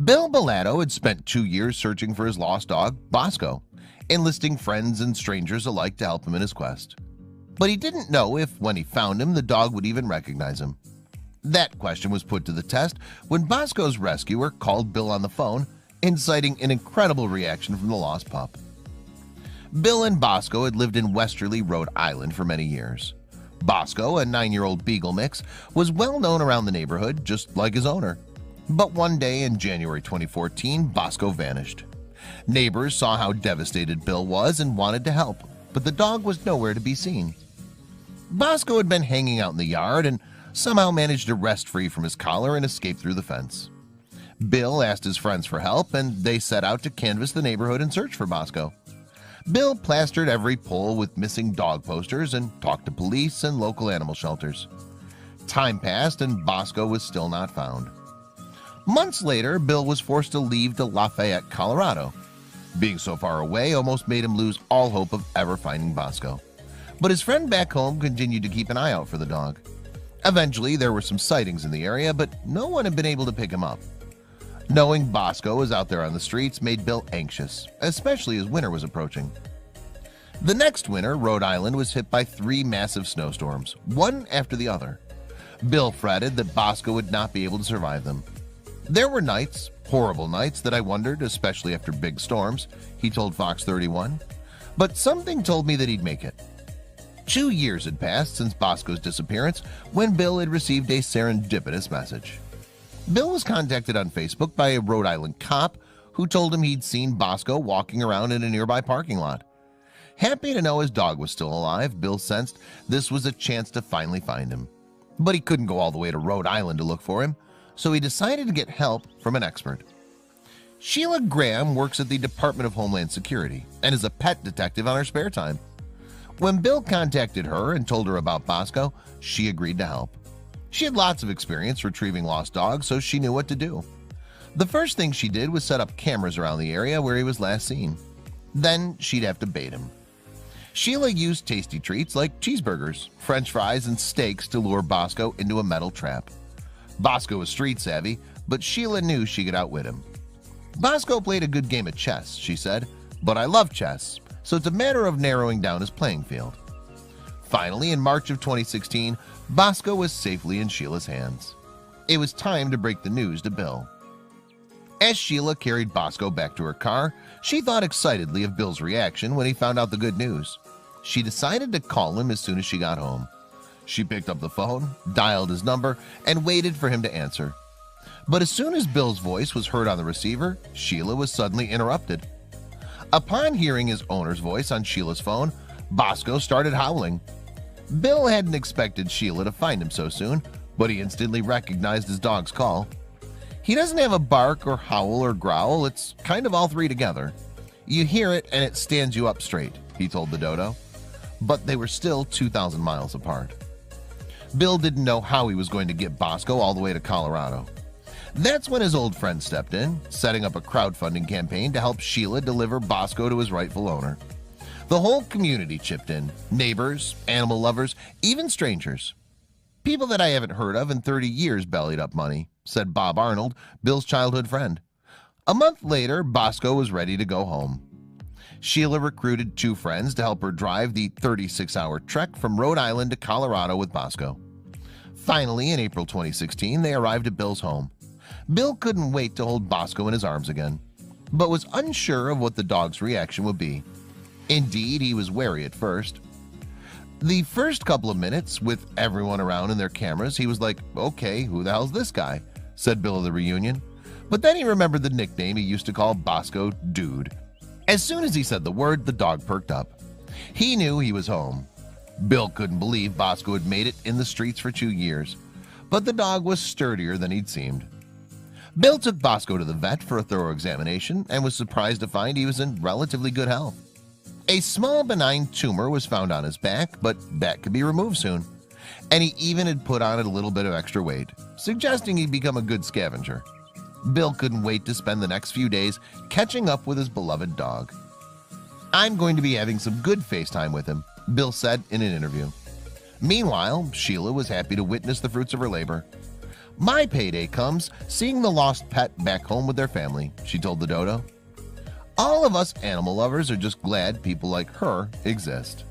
Bill Bellotto had spent 2 years searching for his lost dog, Bosco, enlisting friends and strangers alike to help him in his quest. But he didn't know if, when he found him, the dog would even recognize him. That question was put to the test when Bosco's rescuer called Bill on the phone, inciting an incredible reaction from the lost pup. Bill and Bosco had lived in Westerly, Rhode Island for many years. Bosco, a 9-year-old beagle mix, was well known around the neighborhood, just like his owner. But one day in January 2014, Bosco vanished. Neighbors saw how devastated Bill was and wanted to help, but the dog was nowhere to be seen. Bosco had been hanging out in the yard and somehow managed to wrest free from his collar and escape through the fence. Bill asked his friends for help, and they set out to canvass the neighborhood and search for Bosco. Bill plastered every pole with missing dog posters and talked to police and local animal shelters. Time passed and Bosco was still not found. Months later, Bill was forced to leave to Lafayette, Colorado. Being so far away almost made him lose all hope of ever finding Bosco. But his friend back home continued to keep an eye out for the dog. Eventually, there were some sightings in the area, but no one had been able to pick him up. Knowing Bosco was out there on the streets made Bill anxious, especially as winter was approaching. The next winter, Rhode Island was hit by 3 massive snowstorms, one after the other. Bill fretted that Bosco would not be able to survive them. There were nights, horrible nights, that I wondered, especially after big storms, he told Fox 31. But something told me that he'd make it. 2 years had passed since Bosco's disappearance when Bill had received a serendipitous message. Bill was contacted on Facebook by a Rhode Island cop who told him he'd seen Bosco walking around in a nearby parking lot. Happy to know his dog was still alive, Bill sensed this was a chance to finally find him. But he couldn't go all the way to Rhode Island to look for him, so he decided to get help from an expert. Sheila Graham works at the Department of Homeland Security and is a pet detective on her spare time. When Bill contacted her and told her about Bosco, she agreed to help. She had lots of experience retrieving lost dogs, so she knew what to do. The first thing she did was set up cameras around the area where he was last seen. Then she'd have to bait him. Sheila used tasty treats like cheeseburgers, French fries, and steaks to lure Bosco into a metal trap. Bosco was street savvy, but Sheila knew she could outwit him. Bosco played a good game of chess, she said, but I love chess, so it's a matter of narrowing down his playing field. Finally, in March of 2016, Bosco was safely in Sheila's hands. It was time to break the news to Bill. As Sheila carried Bosco back to her car, she thought excitedly of Bill's reaction when he found out the good news. She decided to call him as soon as she got home. She picked up the phone, dialed his number, and waited for him to answer. But as soon as Bill's voice was heard on the receiver, Sheila was suddenly interrupted. Upon hearing his owner's voice on Sheila's phone, Bosco started howling. Bill hadn't expected Sheila to find him so soon, but he instantly recognized his dog's call. He doesn't have a bark or howl or growl, it's kind of all three together. You hear it and it stands you up straight, he told the dodo. But they were still 2,000 miles apart. Bill didn't know how he was going to get Bosco all the way to Colorado. That's when his old friend stepped in, setting up a crowdfunding campaign to help Sheila deliver Bosco to his rightful owner. The whole community chipped in, neighbors, animal lovers, even strangers. People that I haven't heard of in 30 years bellied up money, said Bob Arnold, Bill's childhood friend. A month later, Bosco was ready to go home. Sheila recruited 2 friends to help her drive the 36-hour trek from Rhode Island to Colorado with Bosco. Finally, in April 2016, they arrived at Bill's home. Bill couldn't wait to hold Bosco in his arms again, but was unsure of what the dog's reaction would be. Indeed, he was wary at first. The first couple of minutes, with everyone around and their cameras, he was like, okay, who the hell's this guy? Said Bill at the reunion. But then he remembered the nickname he used to call Bosco, Dude. As soon as he said the word, the dog perked up. He knew he was home. Bill couldn't believe Bosco had made it in the streets for 2 years, but the dog was sturdier than he'd seemed. Bill took Bosco to the vet for a thorough examination and was surprised to find he was in relatively good health. A small benign tumor was found on his back, but that could be removed soon. And he even had put on a little bit of extra weight, suggesting he'd become a good scavenger. Bill couldn't wait to spend the next few days catching up with his beloved dog. I'm going to be having some good FaceTime with him, Bill said in an interview. Meanwhile, Sheila was happy to witness the fruits of her labor. My payday comes seeing the lost pet back home with their family, she told the dodo. All of us animal lovers are just glad people like her exist.